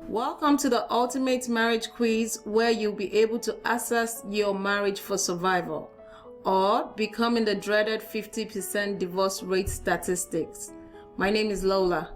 Welcome to the Ultimate Marriage Quiz, where you'll be able to assess your marriage for survival or becoming the dreaded 50% divorce rate statistics. My name is Lola.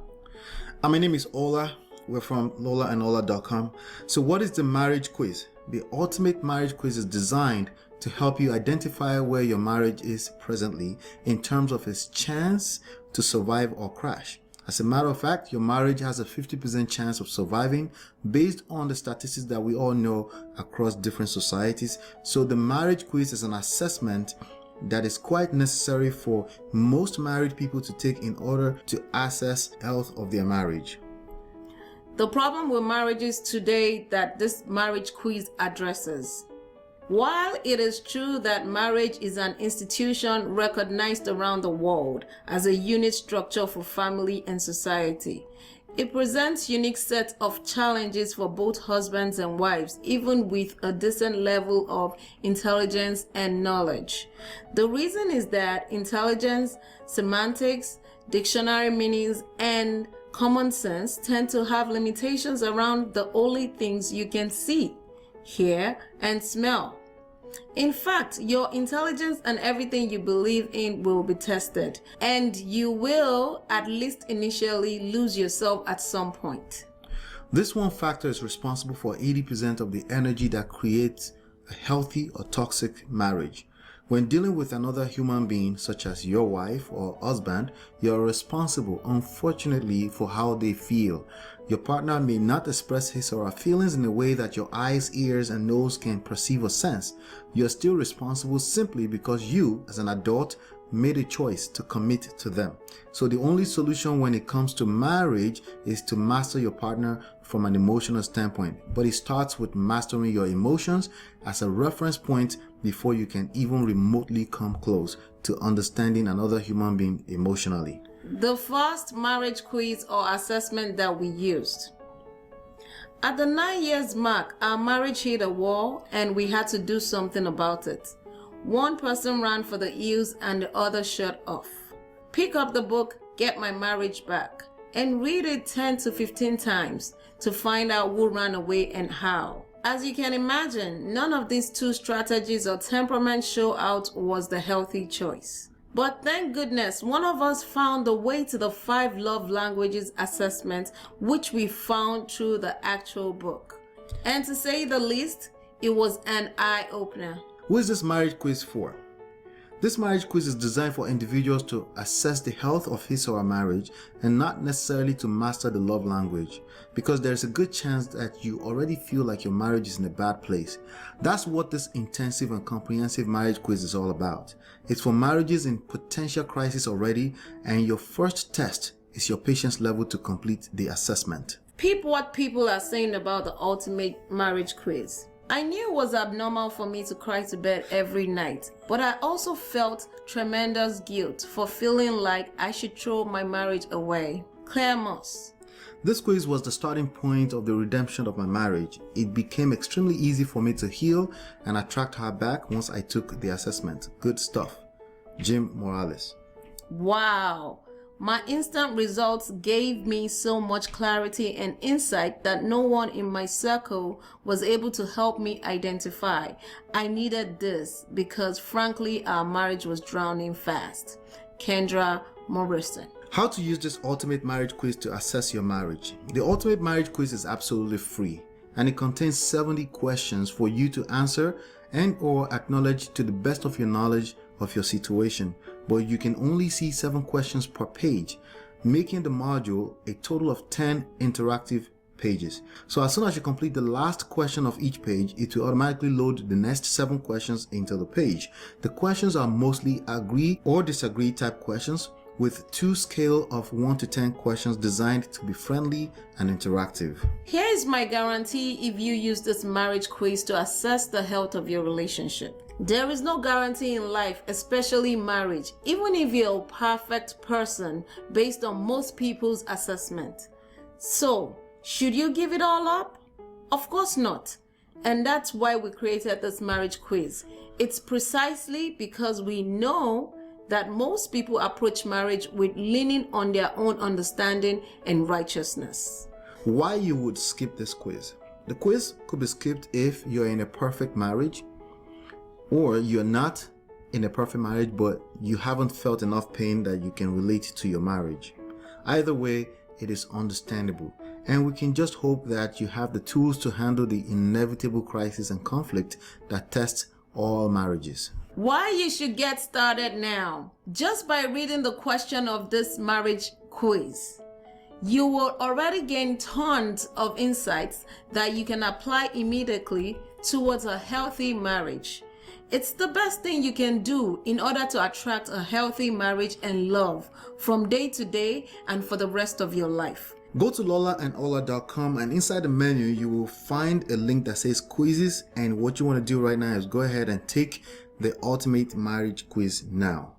And my name is Ola. We're from lolaandola.com. So what is the marriage quiz? The Ultimate Marriage Quiz is designed to help you identify where your marriage is presently in terms of its chance to survive or crash. As a matter of fact, your marriage has a 50% chance of surviving based on the statistics that we all know across different societies. So the marriage quiz is an assessment that is quite necessary for most married people to take in order to assess health of their marriage. The problem with marriages today that this marriage quiz addresses. While it is true that marriage is an institution recognized around the world as a unit structure for family and society, it presents unique set of challenges for both husbands and wives, even with a decent level of intelligence and knowledge. The reason is that intelligence, semantics, dictionary meanings, and common sense tend to have limitations around the only things you can see, hear, and smell. In fact, your intelligence and everything you believe in will be tested, and you will, at least initially, lose yourself at some point. This one factor is responsible for 80% of the energy that creates a healthy or toxic marriage. When dealing with another human being, such as your wife or husband, you're responsible, unfortunately, for how they feel. Your partner may not express his or her feelings in a way that your eyes, ears, and nose can perceive or sense. You're still responsible simply because you, as an adult, made a choice to commit to them. So the only solution when it comes to marriage is to master your partner from an emotional standpoint. But it starts with mastering your emotions as a reference point before you can even remotely come close to understanding another human being emotionally. The first marriage quiz or assessment that we used. At the 9 years mark, our marriage hit a wall and we had to do something about it. One person ran for the hills and the other shut off. Pick up the book, Get My Marriage Back, and read it 10 to 15 times to find out who ran away and how. As you can imagine, none of these two strategies or temperament show out was the healthy choice. But thank goodness, one of us found the way to the 5 love languages assessment, which we found through the actual book. And to say the least, it was an eye-opener. Who is this marriage quiz for? This marriage quiz is designed for individuals to assess the health of his or her marriage and not necessarily to master the love language, because there's a good chance that you already feel like your marriage is in a bad place. That's what this intensive and comprehensive marriage quiz is all about. It's for marriages in potential crisis already, and your first test is your patience level to complete the assessment. Peep what people are saying about the ultimate marriage quiz. I knew it was abnormal for me to cry to bed every night, but I also felt tremendous guilt for feeling like I should throw my marriage away. Claire Moss. This quiz was the starting point of the redemption of my marriage. It became extremely easy for me to heal and attract her back once I took the assessment. Good stuff. Jim Morales. Wow. My instant results gave me so much clarity and insight that no one in my circle was able to help me identify. I needed this because frankly our marriage was drowning fast. Kendra Morrison. How to use this ultimate marriage quiz to assess your marriage. The ultimate marriage quiz is absolutely free, and it contains 70 questions for you to answer and or acknowledge to the best of your knowledge of your situation, but you can only see 7 questions per page, making the module a total of 10 interactive pages. So as soon as you complete the last question of each page, it will automatically load the next 7 questions into the page. The questions are mostly agree or disagree type questions, with 2 scale of 1 to 10 questions designed to be friendly and interactive. Here is my guarantee if you use this marriage quiz to assess the health of your relationship. There is no guarantee in life, especially marriage, even if you're a perfect person based on most people's assessment. So, should you give it all up? Of course not. And that's why we created this marriage quiz. It's precisely because we know that most people approach marriage with leaning on their own understanding and righteousness. Why you would skip this quiz? The quiz could be skipped if you're in a perfect marriage, or you're not in a perfect marriage but you haven't felt enough pain that you can relate to your marriage. Either way, it is understandable, and we can just hope that you have the tools to handle the inevitable crisis and conflict that tests all marriages. Why you should get started now? Just by reading the question of this marriage quiz, you will already gain tons of insights that you can apply immediately towards a healthy marriage. It's the best thing you can do in order to attract a healthy marriage and love from day to day and for the rest of your life. Go to lolaandola.com, and inside the menu you will find a link that says quizzes, and what you want to do right now is go ahead and take the ultimate marriage quiz now.